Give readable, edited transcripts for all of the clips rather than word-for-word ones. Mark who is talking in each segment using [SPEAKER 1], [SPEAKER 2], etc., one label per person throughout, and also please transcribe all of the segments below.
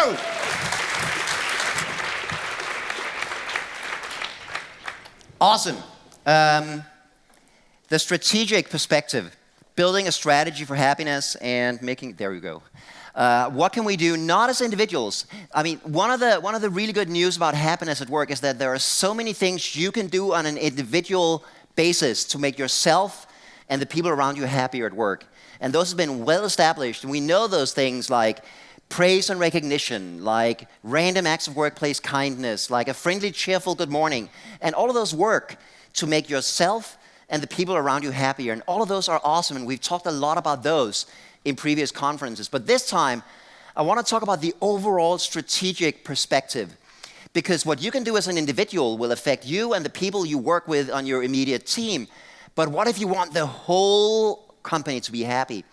[SPEAKER 1] Kjerulf. Awesome. The strategic perspective, building a strategy for happiness and making, there we go. What can we do, not as individuals? I mean, one of the really good news about happiness at work is that there are so many things you can do on an individual basis to make yourself and the people around you happier at work. And those have been well established. And we know those things like praise and recognition, like random acts of workplace kindness, like a friendly, cheerful good morning. And all of those work to make yourself and the people around you happier. And all of those are awesome. And we've talked a lot about those in previous conferences. But this time, I want to talk about the overall strategic perspective. Because what you can do as an individual will affect you and the people you work with on your immediate team. But what if you want the whole company to be happy?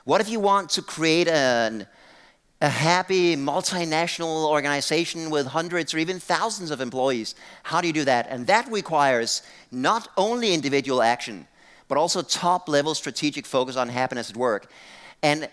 [SPEAKER 1] What if you want to create a happy multinational organization with hundreds or even thousands of employees? How do you do that? And that requires not only individual action, but also top-level strategic focus on happiness at work. And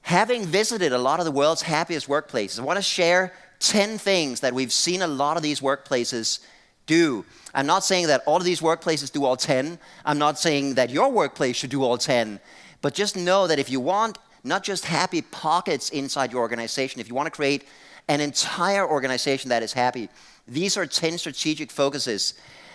[SPEAKER 1] having visited a lot of the world's happiest workplaces, I want to share 10 things that we've seen a lot of these workplaces do. I'm not saying that all of these workplaces do all 10. I'm not saying that your workplace should do all 10. But just know that if you want not just happy pockets inside your organization, if you want to create an entire organization that is happy, these are 10 strategic focuses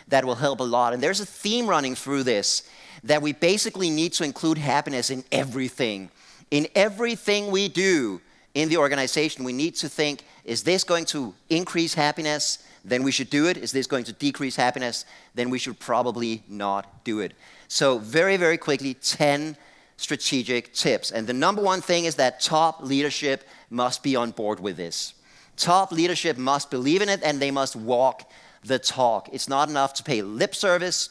[SPEAKER 1] that will help a lot. And there's a theme running through this, that we basically need to include happiness in everything. In everything we do in the organization, we need to think, is this going to increase happiness? Then we should do it. Is this going to decrease happiness? Then we should probably not do it. So very, very quickly, 10 strategic tips. And the number one thing is that top leadership must be on board with this. Top leadership must believe in it, and they must walk the talk. It's not enough to pay lip service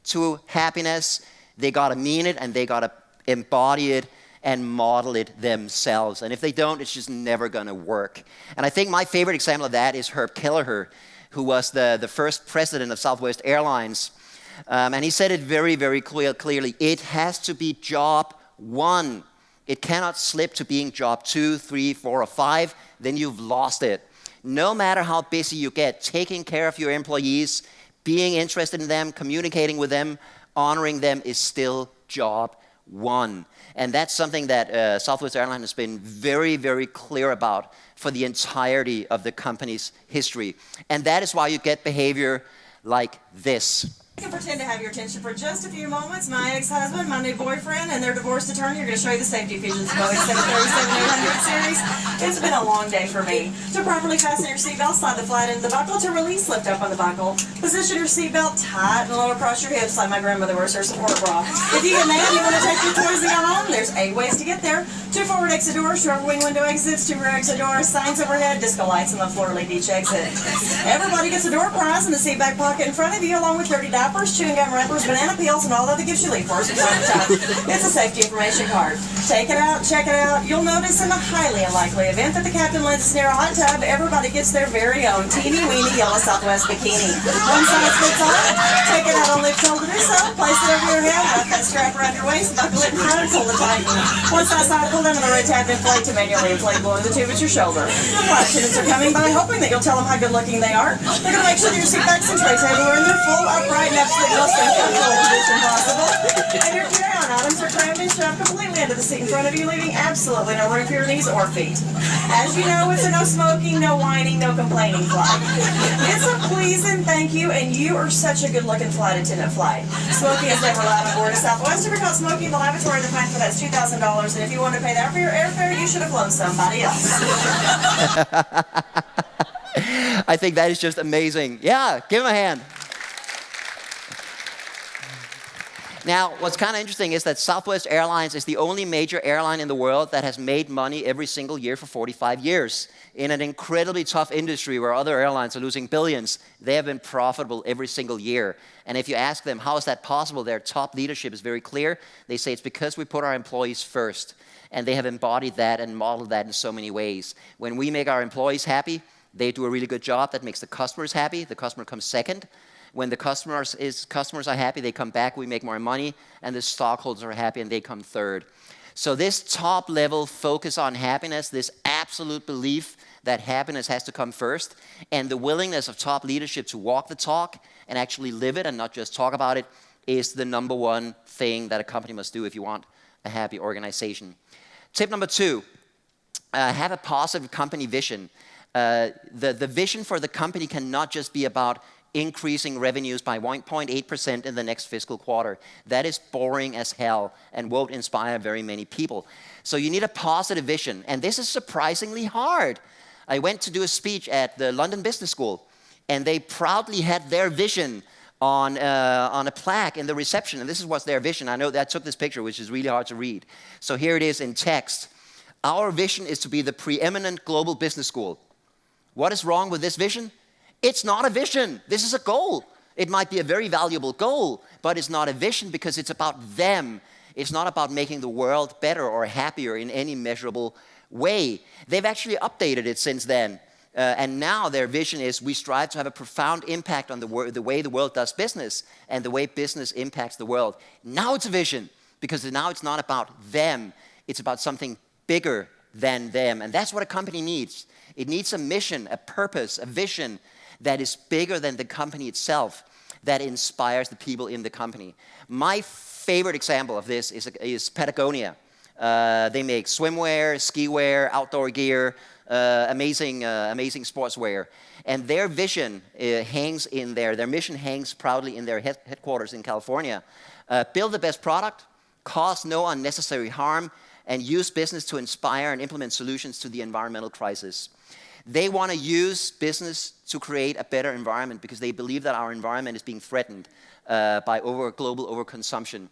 [SPEAKER 1] to happiness. They got to mean it, and they got to embody it and model it themselves. And if they don't, it's just never going to work. And I think my favorite example of that is Herb Kelleher, who was the first president of Southwest Airlines. And he said it very, very clearly. It has to be job one. It cannot slip to being job 2, 3, 4, or 5. Then you've lost it. No matter how busy you get, taking care of your employees, being interested in them, communicating with them, honoring them is still job one. And that's something that Southwest Airlines has been very, very clear about for the entirety of the company's history. And that is why you get behavior like this.
[SPEAKER 2] You can pretend to have your attention for just a few moments. My ex-husband, my new boyfriend, and their divorced attorney are going to show you the safety features of the Boeing 737-800 series. It's been a long day for me. To properly fasten your seatbelt, slide the flat end of the buckle. To release, lift up on the buckle. Position your seatbelt tight and lower across your hips like my grandmother wears her support bra. If you get mad and you want to take your toys and go home, there's 8 ways to get there. 2 forward exit doors, short wing window exits, 2 rear exit doors, signs overhead, disco lights on the floor lead each exit. Everybody gets a door prize in the seat back pocket in front of you, along with 30 diapers, chewing gum wrappers, banana peels, and all other gifts you leave for us from time to time. It's a safety information card. Take it out, check it out. You'll notice in the highly unlikely event that the captain lands near a hot tub, everybody gets their very own teeny-weeny yellow Southwest bikini. One size fits all. Take it out on lift till to do so. Place it over your head, wrap that strap around your waist, buckle it hard and pull it tight. Once that side pulled into the red tab, inflate to manually inflate blowing the tube at your shoulder. Flight attendants are coming by, hoping that you'll tell them how good looking they are. They're going to make sure that your seat backs and tray table are in their full, upright, and absolute most uncomfortable position possible. And your carry-on items are crammed and shoved completely into the seat in front of you, leaving absolutely no room for your knees or feet. As you know, it's a no smoking, no whining, no complaining flight. It's a please and thank you, and you are such a good-looking flight attendant flight. Smoking is never allowed on board of Southwest. If you're caught smoking in the lavatory, the fine for that is $2,000, and if you want to pay that for your airfare, you should have flown somebody else.
[SPEAKER 1] I think that is just amazing. Yeah, give him a hand. Now, what's kind of interesting is that Southwest Airlines is the only major airline in the world that has made money every single year for 45 years. In an incredibly tough industry where other airlines are losing billions, they have been profitable every single year. And if you ask them, how is that possible? Their top leadership is very clear. They say it's because we put our employees first. And they have embodied that and modeled that in so many ways. When we make our employees happy, they do a really good job. That makes the customers happy. The customer comes second. When the customers are happy, they come back, we make more money, and the stockholders are happy and they come third. So this top level focus on happiness, this absolute belief that happiness has to come first, and the willingness of top leadership to walk the talk and actually live it and not just talk about it, is the number one thing that a company must do if you want a happy organization. Tip number 2, have a positive company vision. The vision for the company cannot just be about increasing revenues by 1.8% in the next fiscal quarter. That is boring as hell and won't inspire very many people. So you need a positive vision, and this is surprisingly hard. I went to do a speech at the London Business School, and they proudly had their vision on a plaque in the reception, and this was their vision. I know that I took this picture, which is really hard to read. So here it is in text. Our vision is to be the preeminent global business school. What is wrong with this vision? It's not a vision. This is a goal. It might be a very valuable goal, but it's not a vision because it's about them. It's not about making the world better or happier in any measurable way. They've actually updated it since then. And now their vision is we strive to have a profound impact on the way the world does business and the way business impacts the world. Now it's a vision because now it's not about them. It's about something bigger than them. And that's what a company needs. It needs a mission, a purpose, a vision that is bigger than the company itself, that inspires the people in the company. My favorite example of this is Patagonia. They make swimwear, ski wear, outdoor gear, amazing sportswear. And their vision hangs in their mission hangs proudly in their headquarters in California. Build the best product, cause no unnecessary harm, and use business to inspire and implement solutions to the environmental crisis. They want to use business to create a better environment because they believe that our environment is being threatened by global overconsumption.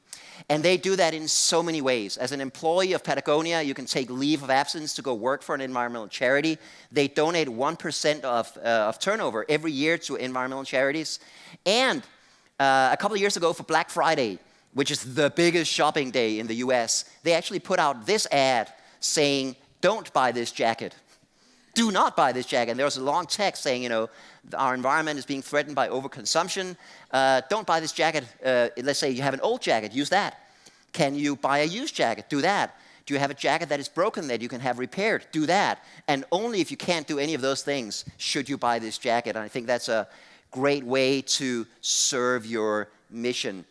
[SPEAKER 1] And they do that in so many ways. As an employee of Patagonia, you can take leave of absence to go work for an environmental charity. They donate 1% of turnover every year to environmental charities. And a couple of years ago for Black Friday, which is the biggest shopping day in the US, they actually put out this ad saying, "Don't buy this jacket. Do not buy this jacket." And there was a long text saying, our environment is being threatened by overconsumption. Don't buy this jacket. Let's say you have an old jacket, use that. Can you buy a used jacket? Do that. Do you have a jacket that is broken that you can have repaired? Do that. And only if you can't do any of those things should you buy this jacket. And I think that's a great way to serve your mission.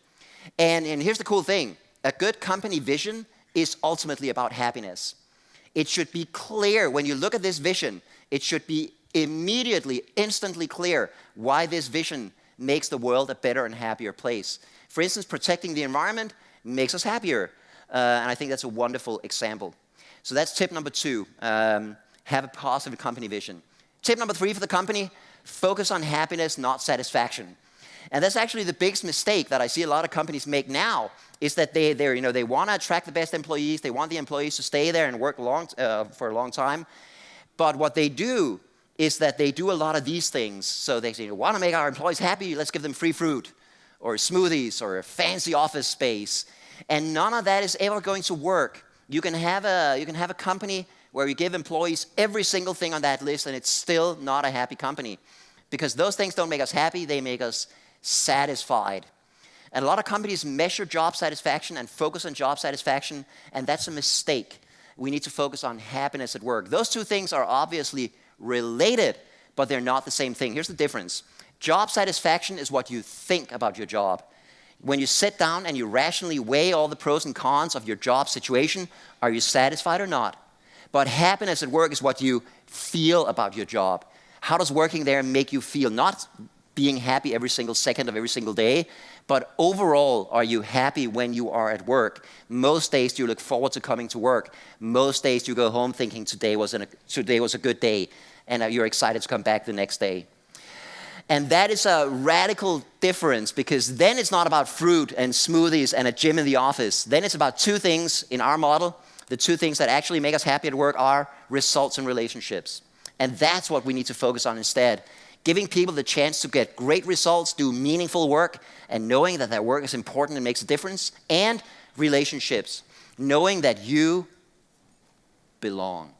[SPEAKER 1] And here's the cool thing. A good company vision is ultimately about happiness. It should be clear when you look at this vision, it should be immediately, instantly clear why this vision makes the world a better and happier place. For instance, protecting the environment makes us happier. And I think that's a wonderful example. So that's tip number 2, have a positive company vision. Tip number 3 for the company, focus on happiness, not satisfaction. And that's actually the biggest mistake that I see a lot of companies make now, is that they want to attract the best employees, they want the employees to stay there and work for a long time. But what they do is that they do a lot of these things. So they say, want to make our employees happy, let's give them free fruit, or smoothies, or a fancy office space. And none of that is ever going to work. You can have a company where you give employees every single thing on that list, and it's still not a happy company. Because those things don't make us happy, they make us satisfied. And a lot of companies measure job satisfaction and focus on job satisfaction, and that's a mistake. We need to focus on happiness at work. Those two things are obviously related, but they're not the same thing. Here's the difference. Job satisfaction is what you think about your job. When you sit down and you rationally weigh all the pros and cons of your job situation, are you satisfied or not? But happiness at work is what you feel about your job. How does working there make you feel? Not being happy every single second of every single day, but overall, are you happy when you are at work? Most days you look forward to coming to work. Most days you go home thinking today was a good day, and you're excited to come back the next day. And that is a radical difference, because then it's not about fruit and smoothies and a gym in the office. Then it's about two things in our model. The two things that actually make us happy at work are results and relationships. And that's what we need to focus on instead. Giving people the chance to get great results, do meaningful work, and knowing that their work is important and makes a difference, and relationships. Knowing that you belong.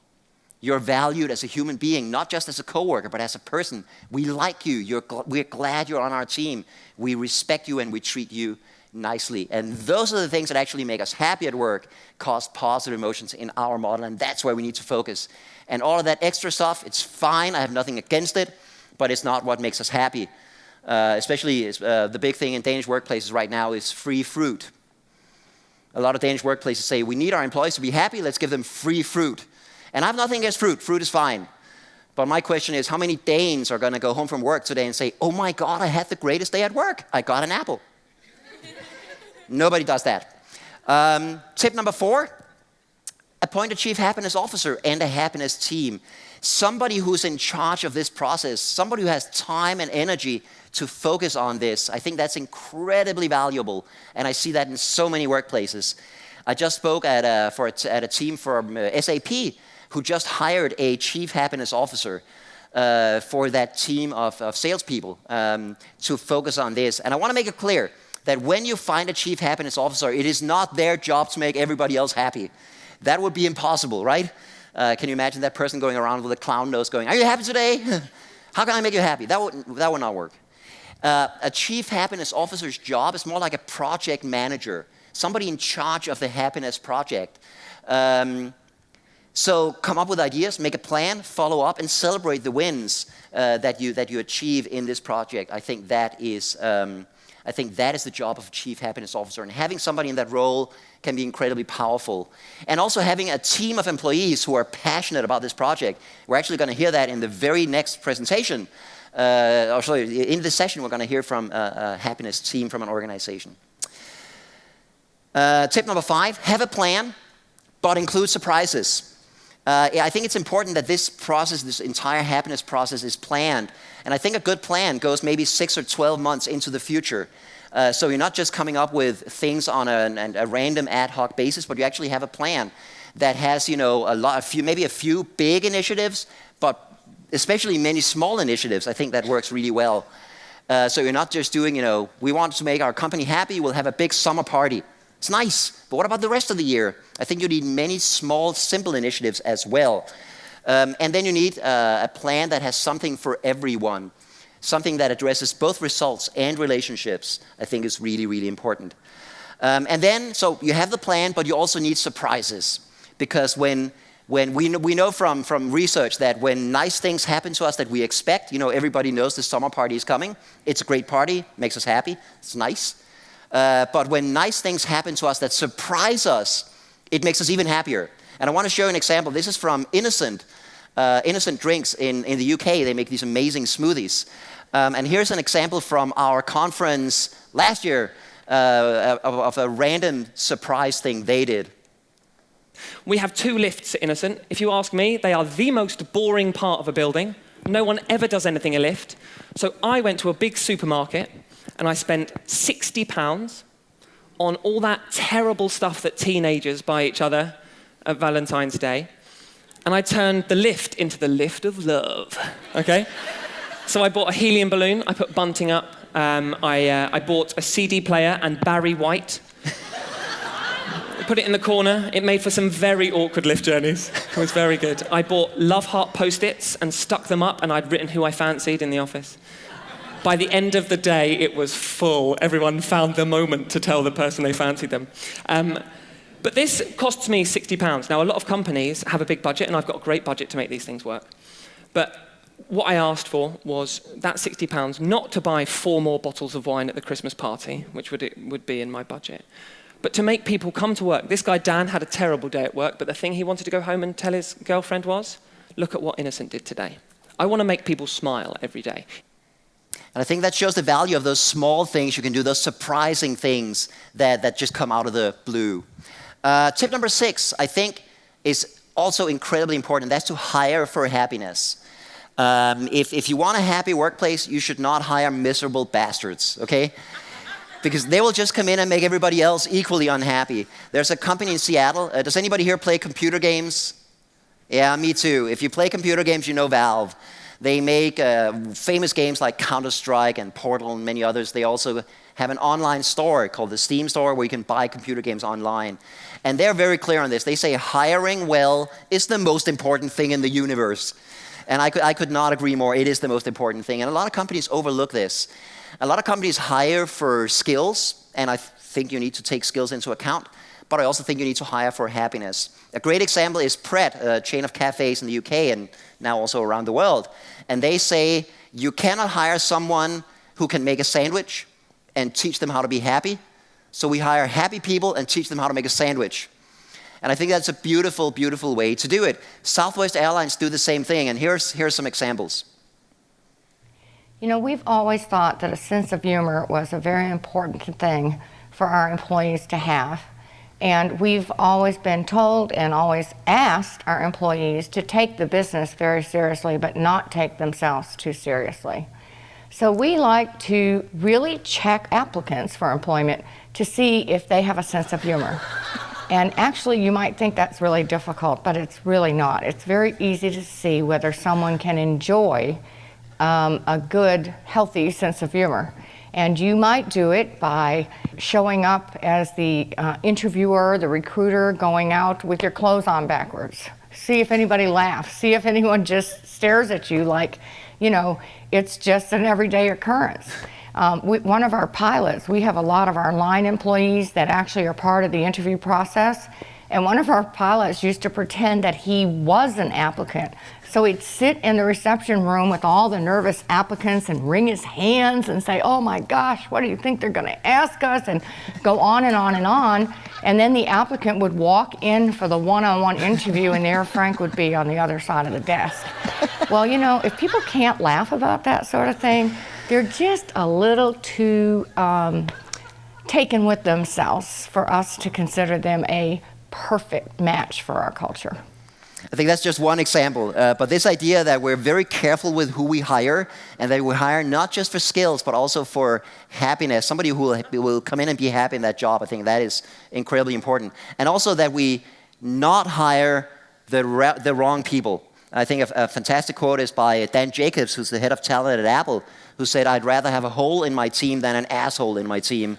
[SPEAKER 1] You're valued as a human being, not just as a coworker, but as a person. We like you. We're glad you're on our team. We respect you and we treat you nicely. And those are the things that actually make us happy at work, cause positive emotions in our model, and that's where we need to focus. And all of that extra stuff, it's fine. I have nothing against it, but it's not what makes us happy. Especially the big thing in Danish workplaces right now is free fruit. A lot of Danish workplaces say, we need our employees to be happy, let's give them free fruit. And I have nothing against fruit. Fruit is fine. But my question is, how many Danes are going to go home from work today and say, oh my God, I had the greatest day at work. I got an apple. Nobody does that. Tip number 4, appoint a chief happiness officer and a happiness team. Somebody who's in charge of this process, somebody who has time and energy to focus on this. I think that's incredibly valuable, and I see that in so many workplaces. I just spoke at a team from SAP who just hired a chief happiness officer for that team of salespeople to focus on this. And I want to make it clear that when you find a chief happiness officer, it is not their job to make everybody else happy. That would be impossible, right? Can you imagine that person going around with a clown nose going, are you happy today? How can I make you happy? That would not work. A chief happiness officer's job is more like a project manager, somebody in charge of the happiness project. So come up with ideas, make a plan, follow up, and celebrate the wins that you achieve in this project. I think that is the job of a chief happiness officer, and having somebody in that role can be incredibly powerful. And also having a team of employees who are passionate about this project. We're actually going to hear that in the very next presentation. In this session, we're going to hear from a happiness team from an organization. Tip number 5, have a plan, but include surprises. I think it's important that this process, this entire happiness process is planned. And I think a good plan goes maybe 6 or 12 months into the future. So you're not just coming up with things on a random ad hoc basis, but you actually have a plan that has, maybe a few big initiatives, but especially many small initiatives. I think that works really well. So you're not just doing, we want to make our company happy, we'll have a big summer party. It's nice, but what about the rest of the year? I think you need many small, simple initiatives as well. And then you need a plan that has something for everyone. Something that addresses both results and relationships, I think is really, really important. And then, so you have the plan, but you also need surprises. Because when we know from research that when nice things happen to us that we expect, everybody knows the summer party is coming. It's a great party, makes us happy, it's nice. But when nice things happen to us that surprise us, it makes us even happier. And I want to show you an example. This is from Innocent Drinks in the UK. They make these amazing smoothies. And here's an example from our conference last year of a random surprise thing they did.
[SPEAKER 3] We have 2 lifts at Innocent. If you ask me, they are the most boring part of a building. No one ever does anything in a lift. So I went to a big supermarket and I spent £60 on all that terrible stuff that teenagers buy each other at Valentine's Day. And I turned the lift into the lift of love, okay? So I bought a helium balloon, I put bunting up, I bought a CD player and Barry White. Put it in the corner, it made for some very awkward lift journeys. It was very good. I bought love heart post-its and stuck them up, and I'd written who I fancied in the office. By the end of the day, it was full. Everyone found the moment to tell the person they fancied them. But this costs me £60. Now, a lot of companies have a big budget, and I've got a great budget to make these things work. But what I asked for was that £60 not to buy 4 more bottles of wine at the Christmas party, which would be in my budget, but to make people come to work. This guy, Dan, had a terrible day at work, but the thing he wanted to go home and tell his girlfriend was, look at what Innocent did today. I want to make people smile every day.
[SPEAKER 1] And I think that shows the value of those small things you can do, those surprising things that just come out of the blue. Tip number 6, I think, is also incredibly important. That's to hire for happiness. If you want a happy workplace, you should not hire miserable bastards, okay? Because they will just come in and make everybody else equally unhappy. There's a company in Seattle. Does anybody here play computer games? Yeah, me too. If you play computer games, you know Valve. They make famous games like Counter-Strike and Portal and many others. They also have an online store called the Steam Store where you can buy computer games online. And they're very clear on this. They say hiring well is the most important thing in the universe. And I could not agree more. It is the most important thing. And a lot of companies overlook this. A lot of companies hire for skills, and I think you need to take skills into account. But I also think you need to hire for happiness. A great example is Pret, a chain of cafes in the UK and now also around the world. And they say you cannot hire someone who can make a sandwich and teach them how to be happy. So we hire happy people and teach them how to make a sandwich. And I think that's a beautiful, beautiful way to do it. Southwest Airlines do the same thing, and here's some examples.
[SPEAKER 4] You know, we've always thought that a sense of humor was a very important thing for our employees to have. And we've always been told and always asked our employees to take the business very seriously, but not take themselves too seriously. So we like to really check applicants for employment to see if they have a sense of humor. And actually, you might think that's really difficult, but it's really not. It's very easy to see whether someone can enjoy a good, healthy sense of humor. And you might do it by showing up as the interviewer, the recruiter, going out with your clothes on backwards. See if anybody laughs. See if anyone just stares at you like, you know, it's just an everyday occurrence. One of our pilots, we have a lot of our line employees that actually are part of the interview process. And one of our pilots used to pretend that he was an applicant. So he'd sit in the reception room with all the nervous applicants and wring his hands and say, oh my gosh, what do you think they're going to ask us? And go on and on and on. And then the applicant would walk in for the one-on-one interview, and there Frank would be on the other side of the desk. Well, you know, if people can't laugh about that sort of thing, they're just a little too taken with themselves for us to consider them a perfect match for our culture.
[SPEAKER 1] I think that's just one example, but this idea that we're very careful with who we hire, and that we hire not just for skills, but also for happiness, somebody who will come in and be happy in that job, I think that is incredibly important. And also that we not hire the wrong people. I think a fantastic quote is by Dan Jacobs, who's the head of talent at Apple, who said, I'd rather have a hole in my team than an asshole in my team.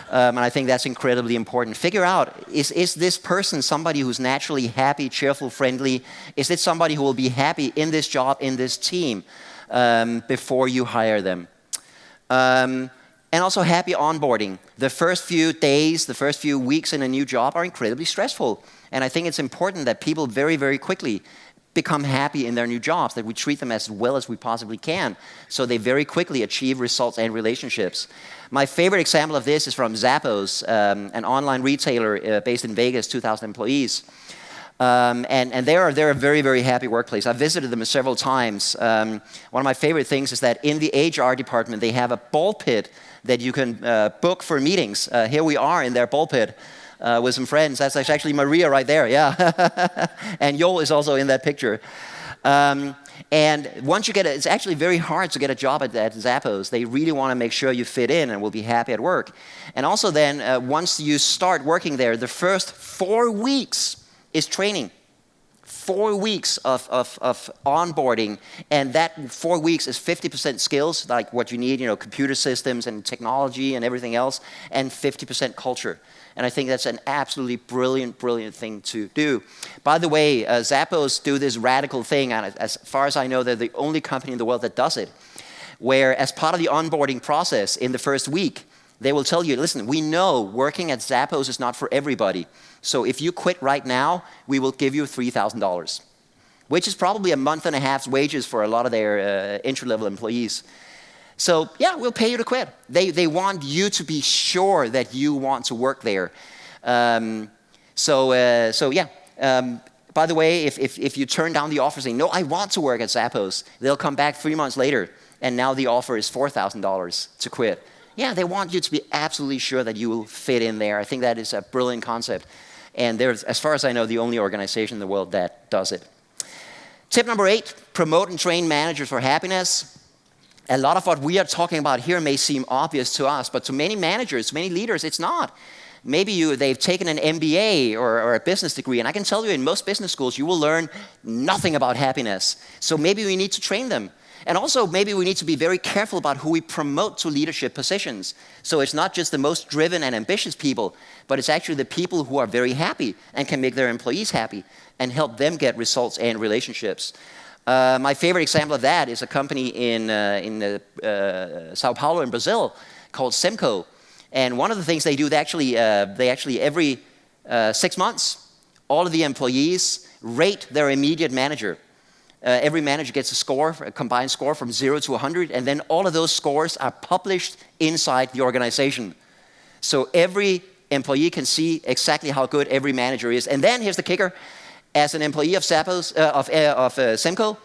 [SPEAKER 1] And I think that's incredibly important. Figure out, is this person somebody who's naturally happy, cheerful, friendly? Is it somebody who will be happy in this job, in this team, before you hire them? And also happy onboarding. The first few days, the first few weeks in a new job are incredibly stressful. And I think it's important that people very, very quickly become happy in their new jobs, that we treat them as well as we possibly can, so they very quickly achieve results and relationships. My favorite example of this is from Zappos, an online retailer based in Vegas, 2,000 employees. And they're a very, very happy workplace. I've visited them several times. One of my favorite things is that in the HR department, they have a ball pit that you can book for meetings. Here we are in their ball pit. With some friends. That's actually Maria right there, yeah. And Joel is also in that picture. And once you get it, it's actually very hard to get a job at Zappos. They really want to make sure you fit in and will be happy at work. And also then, once you start working there, the first 4 weeks is training. 4 weeks of onboarding, and that 4 weeks is 50% skills, like what you need, you know, computer systems and technology and everything else, and 50% culture. And I think that's an absolutely brilliant, brilliant thing to do. By the way, Zappos do this radical thing, and as far as I know, they're the only company in the world that does it, where as part of the onboarding process in the first week, they will tell you, listen, we know working at Zappos is not for everybody. So if you quit right now, we will give you $3,000, which is probably a month and a half's wages for a lot of their entry-level employees. So yeah, we'll pay you to quit. They want you to be sure that you want to work there. So yeah. By the way, if you turn down the offer saying, no, I want to work at Zappos, they'll come back 3 months later, and now the offer is $4,000 to quit. Yeah, they want you to be absolutely sure that you will fit in there. I think that is a brilliant concept. And there's, as far as I know, the only organization in the world that does it. Tip number 8, promote and train managers for happiness. A lot of what we are talking about here may seem obvious to us, but to many managers, many leaders, it's not. Maybe they've taken an MBA or a business degree, and I can tell you in most business schools, you will learn nothing about happiness. So maybe we need to train them. And also, maybe we need to be very careful about who we promote to leadership positions. So it's not just the most driven and ambitious people, but it's actually the people who are very happy and can make their employees happy and help them get results and relationships. My favorite example of that is a company in Sao Paulo in Brazil called Semco. And one of the things they do, they actually every 6 months, all of the employees rate their immediate manager. Every manager gets a score, a combined score from 0 to 100, and then all of those scores are published inside the organization. So every employee can see exactly how good every manager is. And then here's the kicker. As an employee of Semco,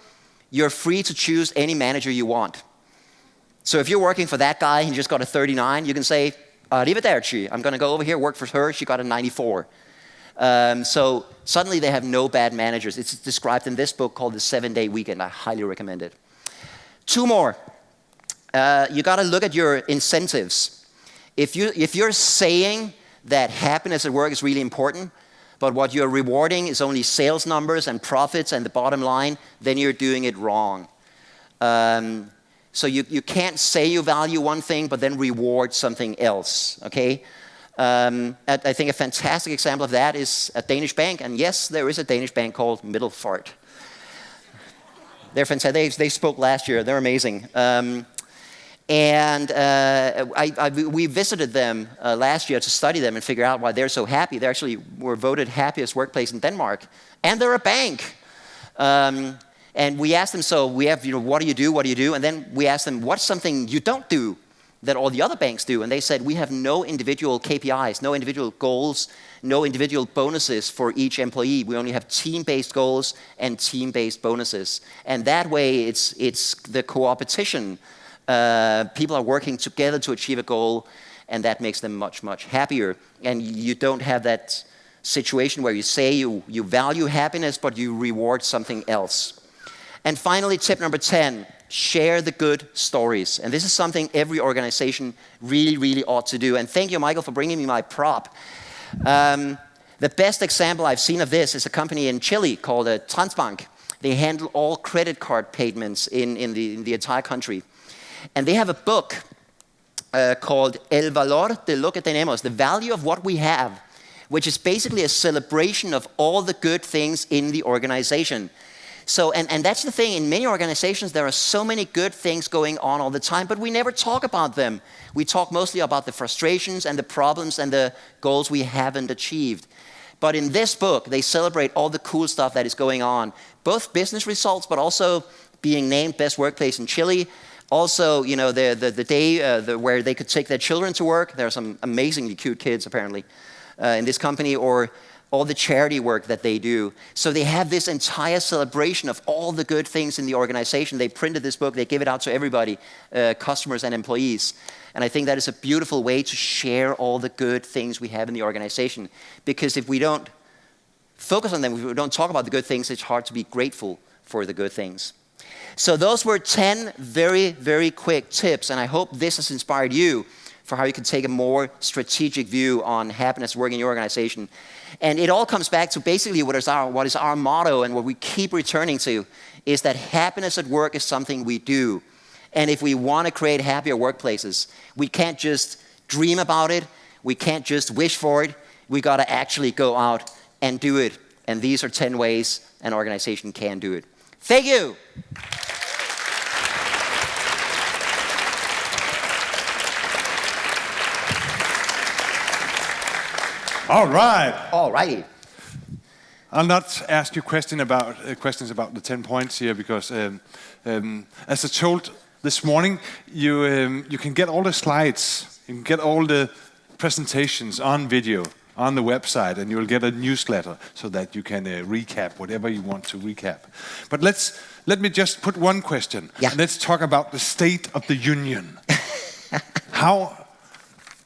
[SPEAKER 1] you're free to choose any manager you want. So if you're working for that guy and you just got a 39, you can say, arrivederci, I'm going to go over here, work for her, she got a 94. So suddenly they have no bad managers. It's described in this book called The 7-Day Weekend. I highly recommend it. 2 more. You got to look at your incentives. If you're saying that happiness at work is really important, but what you're rewarding is only sales numbers and profits and the bottom line, then you're doing it wrong. So you can't say you value one thing, but then reward something else, okay? I think a fantastic example of that is a Danish bank, and yes, there is a Danish bank called Middelfart. They're fantastic. They spoke last year. They're amazing. We visited them last year to study them and figure out why they're so happy. They actually were voted happiest workplace in Denmark, and they're a bank. And we asked them, so we have, what do you do? What do you do? And then we asked them, what's something you don't do that all the other banks do? And they said, we have no individual KPIs, no individual goals, no individual bonuses for each employee. We only have team-based goals and team-based bonuses. And that way, it's the co-opetition. People are working together to achieve a goal, and that makes them much, much happier. And you don't have that situation where you say you value happiness, but you reward something else. And finally, tip number 10, share the good stories. And this is something every organization really, really ought to do. And thank you, Michael, for bringing me my prop. The best example I've seen of this is a company in Chile called Transbank. They handle all credit card payments in the entire country. And they have a book called El Valor de lo que tenemos, the value of what we have, which is basically a celebration of all the good things in the organization. So, and that's the thing, in many organizations there are so many good things going on all the time, but we never talk about them. We talk mostly about the frustrations and the problems and the goals we haven't achieved. But in this book, they celebrate all the cool stuff that is going on, both business results, but also being named best workplace in Chile. Also, the day where they could take their children to work. There are some amazingly cute kids, apparently, in this company, or all the charity work that they do. So they have this entire celebration of all the good things in the organization. They printed this book. They give it out to everybody, customers and employees. And I think that is a beautiful way to share all the good things we have in the organization. Because if we don't focus on them, if we don't talk about the good things, it's hard to be grateful for the good things. So those were 10 very, very quick tips, and I hope this has inspired you for how you can take a more strategic view on happiness working in your organization. And it all comes back to basically what is our motto and what we keep returning to, is that happiness at work is something we do. And if we want to create happier workplaces, we can't just dream about it, we can't just wish for it, we got to actually go out and do it. And these are 10 ways an organization can do it. Thank you.
[SPEAKER 5] All right.
[SPEAKER 1] All righty.
[SPEAKER 5] I'll not ask you questions about the 10 points here because, as I told this morning, you can get all the slides, you can get all the presentations on video on the website, and you'll get a newsletter so that you can recap whatever you want to recap. But let me just put one question.
[SPEAKER 1] Yeah.
[SPEAKER 5] Let's talk about the state of the union. How,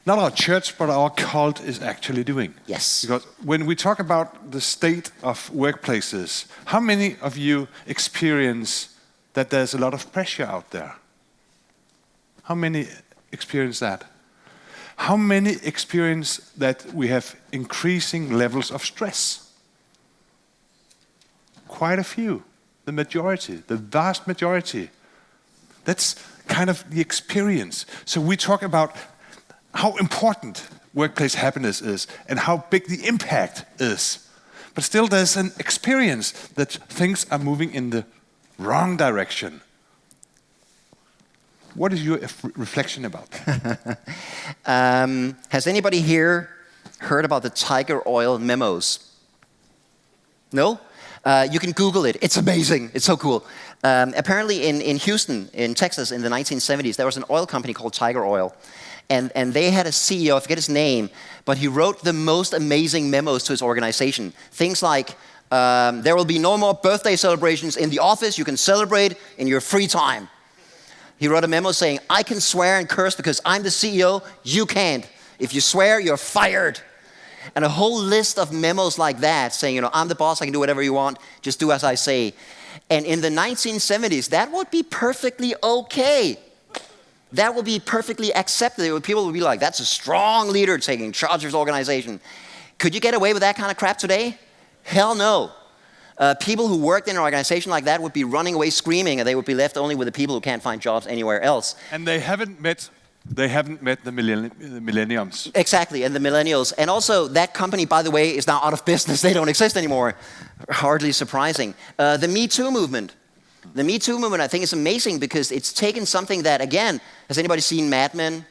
[SPEAKER 5] not our church, but our cult is actually doing.
[SPEAKER 1] Yes.
[SPEAKER 5] Because when we talk about the state of workplaces, how many of you experience that there's a lot of pressure out there? How many experience that? How many experience that we have increasing levels of stress? Quite a few. The majority, the vast majority. That's kind of the experience. So we talk about how important workplace happiness is and how big the impact is. But still there's an experience that things are moving in the wrong direction. What is your reflection about that?
[SPEAKER 1] Has anybody here heard about the Tiger Oil memos? No? You can Google it. It's amazing. It's so cool. Apparently in Houston, in Texas, in the 1970s, there was an oil company called Tiger Oil. And they had a CEO, I forget his name, but he wrote the most amazing memos to his organization. Things like, there will be no more birthday celebrations in the office. You can celebrate in your free time. He wrote a memo saying, I can swear and curse because I'm the CEO. You can't. If you swear, you're fired. And a whole list of memos like that saying, you know, I'm the boss, I can do whatever you want, just do as I say. And in the 1970s, that would be perfectly okay. That would be perfectly accepted. People would be like, that's a strong leader taking charge of his organization. Could you get away with that kind of crap today? Hell no. People who worked in an organization like that would be running away screaming, and they would be left only with the people who can't find jobs anywhere else.
[SPEAKER 5] And they haven't met the millenniums.
[SPEAKER 1] Exactly, and the millennials. And also, that company, by the way, is now out of business. They don't exist anymore. Hardly surprising. The Me Too movement. The Me Too movement, I think, is amazing because it's taken something that, again, has anybody seen Mad Men?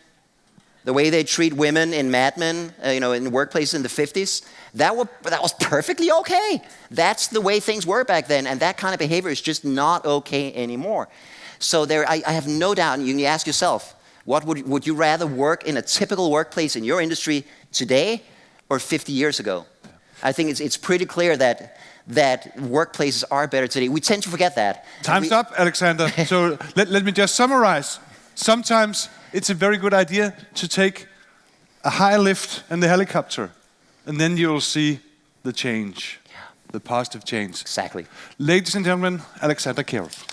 [SPEAKER 1] The way they treat women in Mad Men, in workplaces in the 50s, that was perfectly okay. That's the way things were back then, and that kind of behavior is just not okay anymore. So I have no doubt, and you ask yourself, what would you rather work in a typical workplace in your industry today or 50 years ago? I think it's pretty clear that workplaces are better today. We tend to forget that.
[SPEAKER 5] Time's up, Alexander. So let me just summarize. Sometimes it's a very good idea to take a high lift and the helicopter, and then you'll see the change, the positive change.
[SPEAKER 1] Exactly.
[SPEAKER 5] Ladies and gentlemen, Alexander Kjerulf.